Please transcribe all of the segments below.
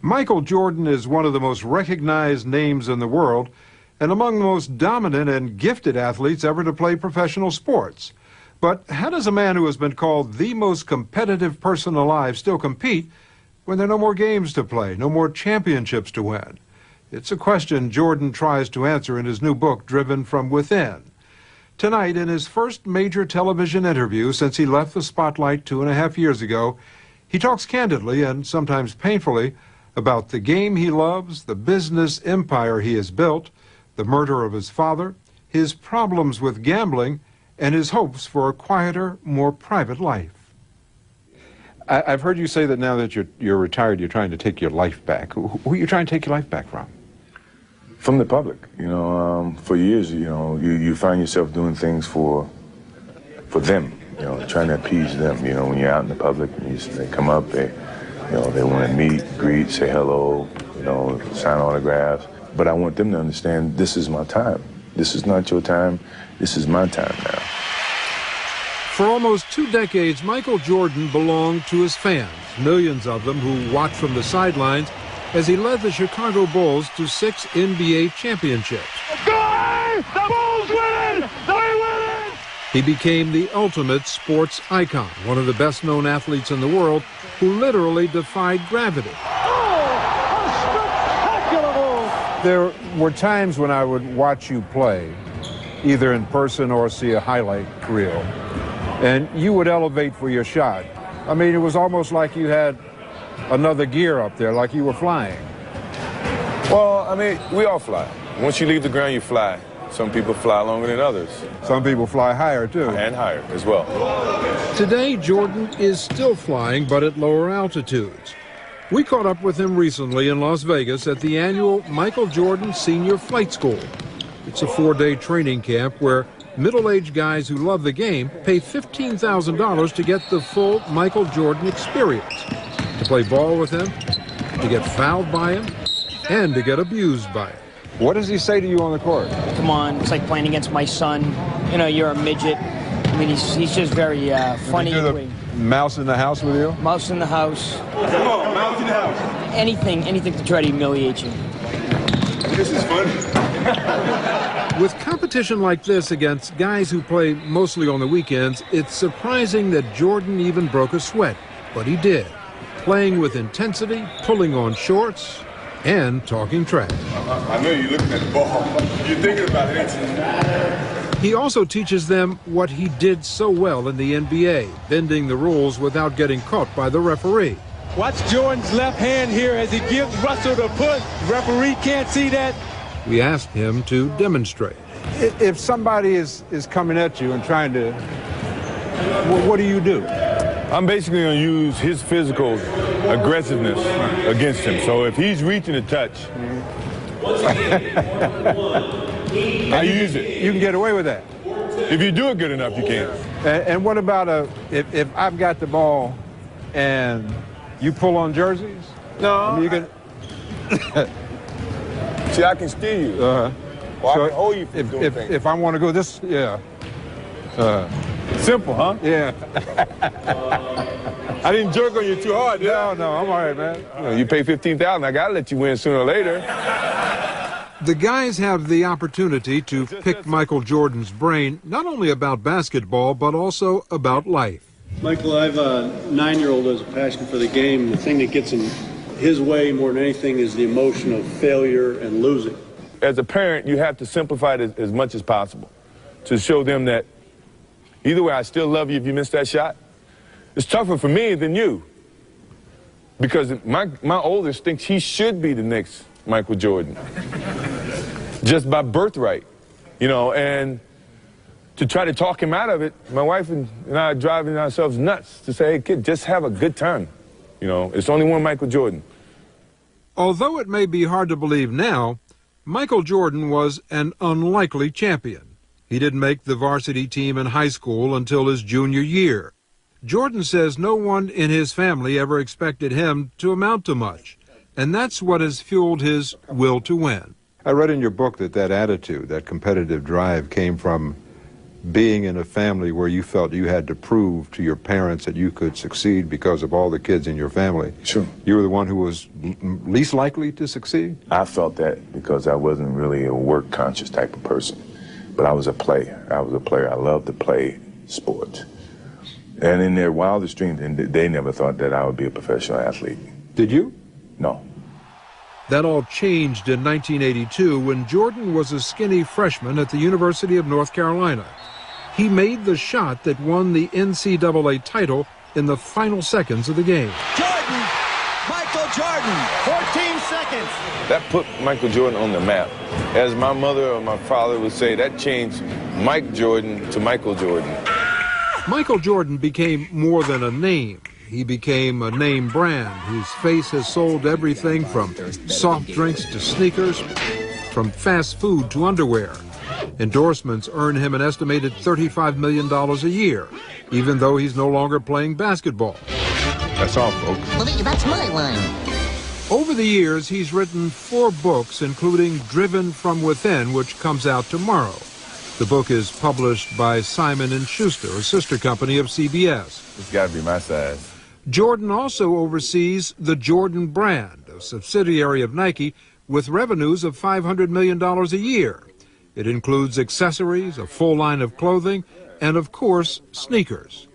Michael Jordan is one of the most recognized names in the world and among the most dominant and gifted athletes ever to play professional sports. But how does a man who has been called the most competitive person alive still compete when there are no more games to play, no more championships to win? It's a question Jordan tries to answer in his new book, Driven from Within. Tonight, in his first major television interview since he left the spotlight 2.5 years ago, he talks candidly and sometimes painfully about the game he loves, the business empire he has built, the murder of his father, his problems with gambling, and his hopes for a quieter, more private life. I've heard you say that now that you're retired, you're trying to take your life back. Who are you trying to take your life back from? From the public. For years, you find yourself doing things for them, trying to appease them. When you're out in the public, they come up, they want to meet, greet, say hello, sign autographs. But I want them to understand this is my time. This is not your time. This is my time now. For almost 2 decades, Michael Jordan belonged to his fans, millions of them who watched from the sidelines as he led the Chicago Bulls to 6 NBA championships. The Bulls win it! They win it! He became the ultimate sports icon, one of the best-known athletes in the world who literally defied gravity. Oh, a spectacular move! There were times when I would watch you play, either in person or see a highlight reel, and you would elevate for your shot. I mean, it was almost like you had another gear up there, like you were flying. Well, I mean, we all fly. Once you leave the ground, you fly. Some people fly longer than others. Some people fly higher, too. And higher as well. Today, Jordan is still flying, but at lower altitudes. We caught up with him recently in Las Vegas at the annual Michael Jordan Senior Flight School. It's a 4-day training camp where middle-aged guys who love the game pay $15,000 to get the full Michael Jordan experience, to play ball with him, to get fouled by him, and to get abused by him. What does he say to you on the court? Come on, it's like playing against my son. You're a midget. I mean, he's just very funny. Does he do the mouse in the house with you? Mouse in the house. Come on, mouse in the house. Anything to try to humiliate you. This is funny. With competition like this against guys who play mostly on the weekends, it's surprising that Jordan even broke a sweat, but he did, playing with intensity, pulling on shorts, and talking trash. I know you're looking at the ball. You're thinking about it, ain't you? He also teaches them what he did so well in the NBA, bending the rules without getting caught by the referee. Watch Jordan's left hand here as he gives Russell the push. The referee can't see that. We asked him to demonstrate. If somebody is coming at you and trying to, what do you do? I'm basically going to use his physical aggressiveness against him. So if he's reaching a touch, I use it. You can get away with that. If you do it good enough, you can. And what about if I've got the ball and you pull on jerseys? No. I mean, you can. See, I can steal you. Or I can hold you from doing things. If I want to go this, yeah. Simple, huh? Yeah. I didn't jerk on you too hard, did I? No, I'm all right, man. You pay $15,000, I got to let you win sooner or later. The guys have the opportunity to pick Michael Jordan's brain, not only about basketball, but also about life. Michael, I have a 9-year-old who has a passion for the game. The thing that gets in his way more than anything is the emotion of failure and losing. As a parent, you have to simplify it as much as possible to show them that either way, I still love you if you miss that shot. It's tougher for me than you because my oldest thinks he should be the next Michael Jordan just by birthright, and to try to talk him out of it, my wife and I are driving ourselves nuts to say, hey, kid, just have a good time. It's only one Michael Jordan. Although it may be hard to believe now, Michael Jordan was an unlikely champion. He didn't make the varsity team in high school until his junior year. Jordan says no one in his family ever expected him to amount to much, and that's what has fueled his will to win. I read in your book that attitude, that competitive drive, came from being in a family where you felt you had to prove to your parents that you could succeed because of all the kids in your family? Sure. You were the one who was least likely to succeed? I felt that because I wasn't really a work-conscious type of person. But I was a player. I loved to play sports. And in their wildest dreams, they never thought that I would be a professional athlete. Did you? No. That all changed in 1982 when Jordan was a skinny freshman at the University of North Carolina. He made the shot that won the NCAA title in the final seconds of the game. Jordan! Michael Jordan! 14 seconds! That put Michael Jordan on the map. As my mother or my father would say, that changed Mike Jordan to Michael Jordan. Michael Jordan became more than a name. He became a name brand whose face has sold everything from soft drinks to sneakers, from fast food to underwear. Endorsements earn him an estimated $35 million a year, even though he's no longer playing basketball. That's all, folks. Well, that's my line. Over the years, he's written 4 books, including Driven from Within, which comes out tomorrow. The book is published by Simon & Schuster, a sister company of CBS. It's got to be my size. Jordan also oversees the Jordan brand, a subsidiary of Nike, with revenues of $500 million a year. It includes accessories, a full line of clothing, and of course, sneakers.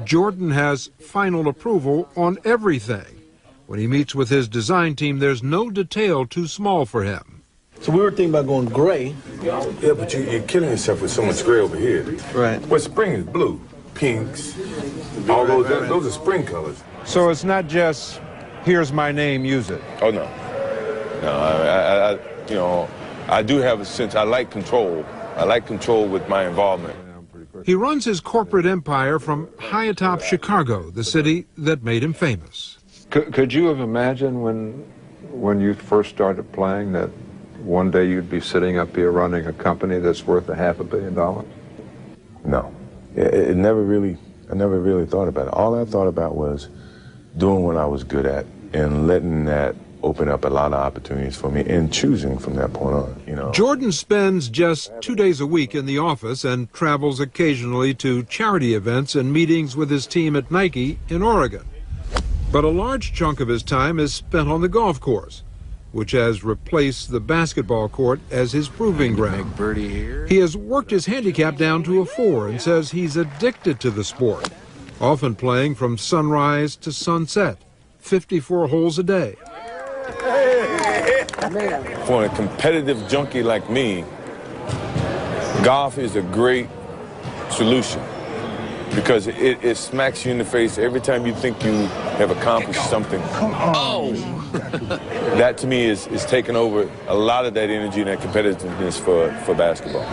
Jordan has final approval on everything. When he meets with his design team, there's no detail too small for him. So we were thinking about going gray. Yeah, but you're killing yourself with so much gray over here. Right. Well, spring is blue, pinks, all those are spring colors. So it's not just, here's my name, use it. Oh, no. No, I do have a sense, I like control. I like control with my involvement. He runs his corporate empire from high atop Chicago, the city that made him famous. Could you have imagined when you first started playing that one day you'd be sitting up here running a company that's worth $500 million? No. I never really thought about it. All I thought about was doing what I was good at and letting that open up a lot of opportunities for me and choosing from that point on, Jordan spends just 2 days a week in the office and travels occasionally to charity events and meetings with his team at Nike in Oregon. But a large chunk of his time is spent on the golf course, which has replaced the basketball court as his proving ground. He has worked his handicap down to a 4 and says he's addicted to the sport, often playing from sunrise to sunset, 54 holes a day. For a competitive junkie like me, golf is a great solution because it smacks you in the face every time you think you have accomplished something. Oh! That to me is taking over a lot of that energy and that competitiveness for basketball.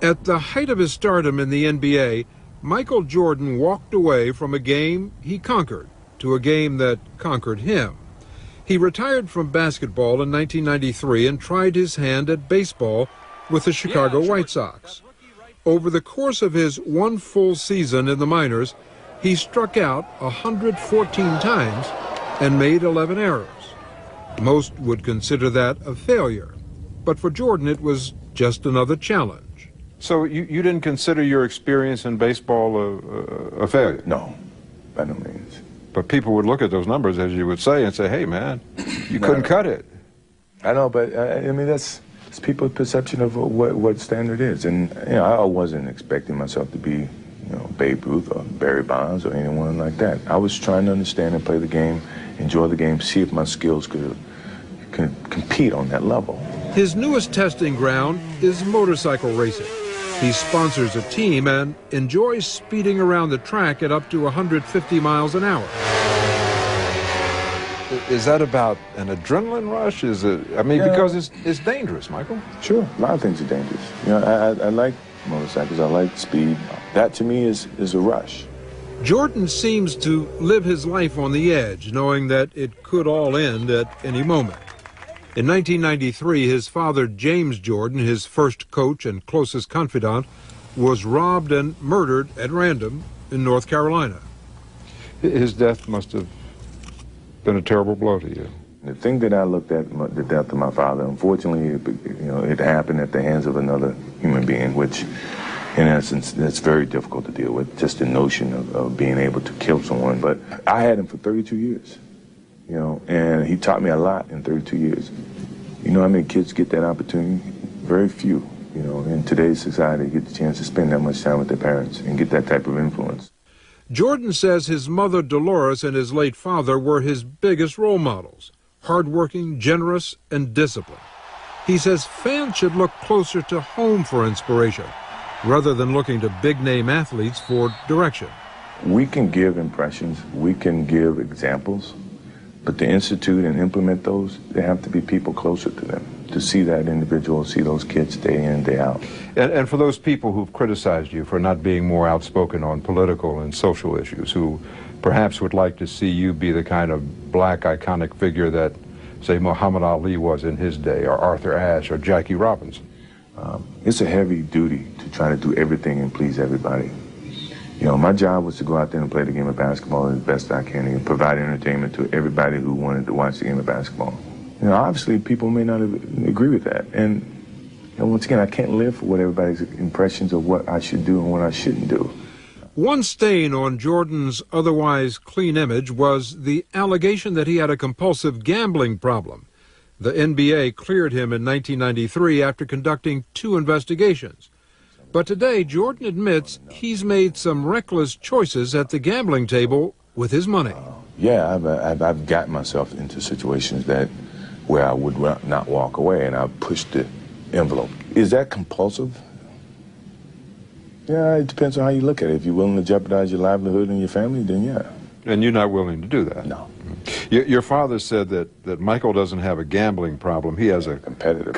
At the height of his stardom in the NBA, Michael Jordan walked away from a game he conquered to a game that conquered him. He retired from basketball in 1993 and tried his hand at baseball with the Chicago White Sox. Over the course of his 1 full season in the minors, he struck out 114 times and made 11 errors. Most would consider that a failure, but for Jordan it was just another challenge. So you didn't consider your experience in baseball a failure? No, by no means. But people would look at those numbers, as you would say, and say, hey, man, you couldn't cut it. I know, but I mean, it's people's perception of what standard is. And, I wasn't expecting myself to be, Babe Ruth or Barry Bonds or anyone like that. I was trying to understand and play the game, enjoy the game, see if my skills could compete on that level. His newest testing ground is motorcycle racing. He sponsors a team and enjoys speeding around the track at up to 150 miles an hour. Is that about an adrenaline rush? Is it? I mean, because it's dangerous, Michael. Sure, a lot of things are dangerous. I like motorcycles. I like speed. That to me is a rush. Jordan seems to live his life on the edge, knowing that it could all end at any moment. In 1993, his father, James Jordan, his first coach and closest confidant, was robbed and murdered at random in North Carolina. His death must have been a terrible blow to you. The thing that I looked at, the death of my father, unfortunately, it happened at the hands of another human being, which In essence, that's very difficult to deal with, just the notion of being able to kill someone. But I had him for 32 years, you know, and he taught me a lot in 32 years. You know how many kids get that opportunity? Very few, you know, in today's society, get the chance to spend that much time with their parents and get that type of influence. Jordan says his mother, Dolores, and his late father were his biggest role models, hardworking, generous, and disciplined. He says fans should look closer to home for inspiration, rather than looking to big-name athletes for direction. We can give impressions, we can give examples, but to institute and implement those, there have to be people closer to them, to see that individual, see those kids day in, day out. And for those people who've criticized you for not being more outspoken on political and social issues, who perhaps would like to see you be the kind of black iconic figure that, say, Muhammad Ali was in his day, or Arthur Ashe, or Jackie Robinson. It's a heavy duty to try to do everything and please everybody. You know, my job was to go out there and play the game of basketball as best I can and provide entertainment to everybody who wanted to watch the game of basketball. You know, obviously people may not agree with that. And you know, once again, I can't live for what everybody's impressions of what I should do and what I shouldn't do. One stain on Jordan's otherwise clean image was the allegation that he had a compulsive gambling problem. The NBA cleared him in 1993 after conducting 2 investigations. But today, Jordan admits he's made some reckless choices at the gambling table with his money. Yeah, I've gotten myself into situations where I would not walk away, and I pushed the envelope. Is that compulsive? Yeah, it depends on how you look at it. If you're willing to jeopardize your livelihood and your family, then yeah. And you're not willing to do that? No. Your father said that Michael doesn't have a gambling problem. He has a competitive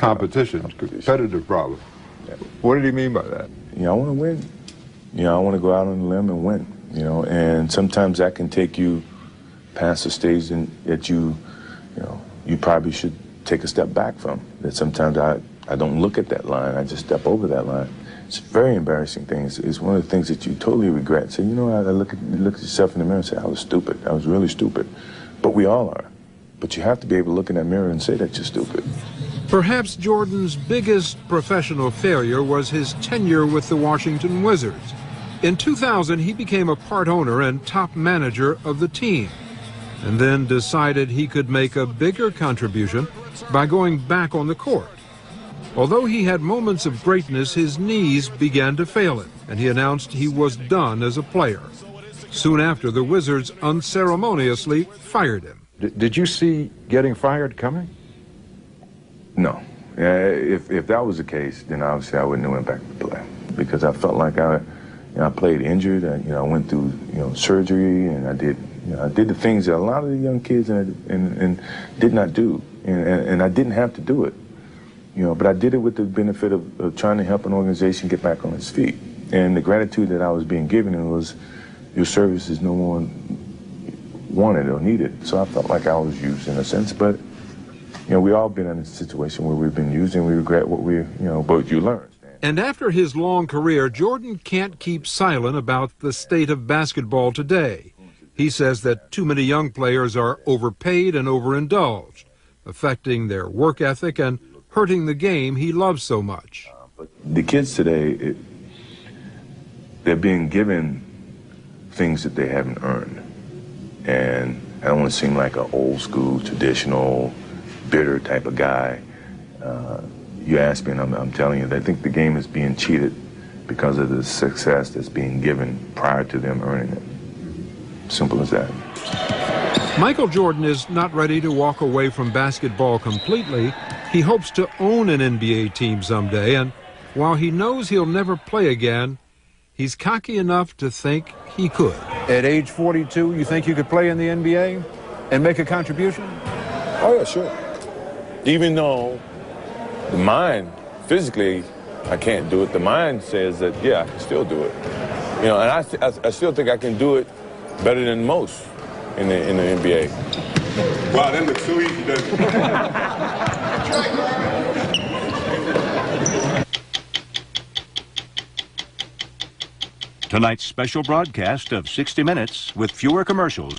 problem. Yeah. What did he mean by that? You know, I want to win. You know, I want to go out on a limb and win. You know, and sometimes that can take you past the stage that you probably should take a step back from. That sometimes I don't look at that line. I just step over that line. It's a very embarrassing thing. It's one of the things that you totally regret. Say, you know, I look at yourself in the mirror and say, I was stupid. I was really stupid. But we all are. But you have to be able to look in that mirror and say that you're stupid. Perhaps Jordan's biggest professional failure was his tenure with the Washington Wizards. In 2000, he became a part owner and top manager of the team, and then decided he could make a bigger contribution by going back on the court. Although he had moments of greatness, his knees began to fail him, and he announced he was done as a player. Soon after, the Wizards unceremoniously fired him. Did you see getting fired coming? No. If that was the case, then obviously I wouldn't have went back to play, because I felt like I played injured. I went through surgery, and I did the things that a lot of the young kids and did not do, and I didn't have to do it. But I did it with the benefit of trying to help an organization get back on its feet. And the gratitude that I was being given was, your service is no more wanted or needed. So I felt like I was used in a sense, but we all been in a situation where we've been used, and we regret what but you learn. And after his long career, Jordan can't keep silent about the state of basketball today. He says that too many young players are overpaid and overindulged, affecting their work ethic and hurting the game he loves so much. But the kids today, they're being given things that they haven't earned. And I don't want to seem like an old school, traditional, bitter type of guy. You ask me, and I'm telling you, I think the game is being cheated because of the success that's being given prior to them earning it. Simple as that. Michael Jordan is not ready to walk away from basketball completely. He hopes to own an NBA team someday, and while he knows he'll never play again, he's cocky enough to think he could. At age 42, you think you could play in the NBA and make a contribution? Oh, yeah, sure. Even though the mind, physically, I can't do it, the mind says that, yeah, I can still do it. And I still think I can do it better than most in the NBA. Wow, that looks so easy, doesn't it? Tonight's special broadcast of 60 Minutes with fewer commercials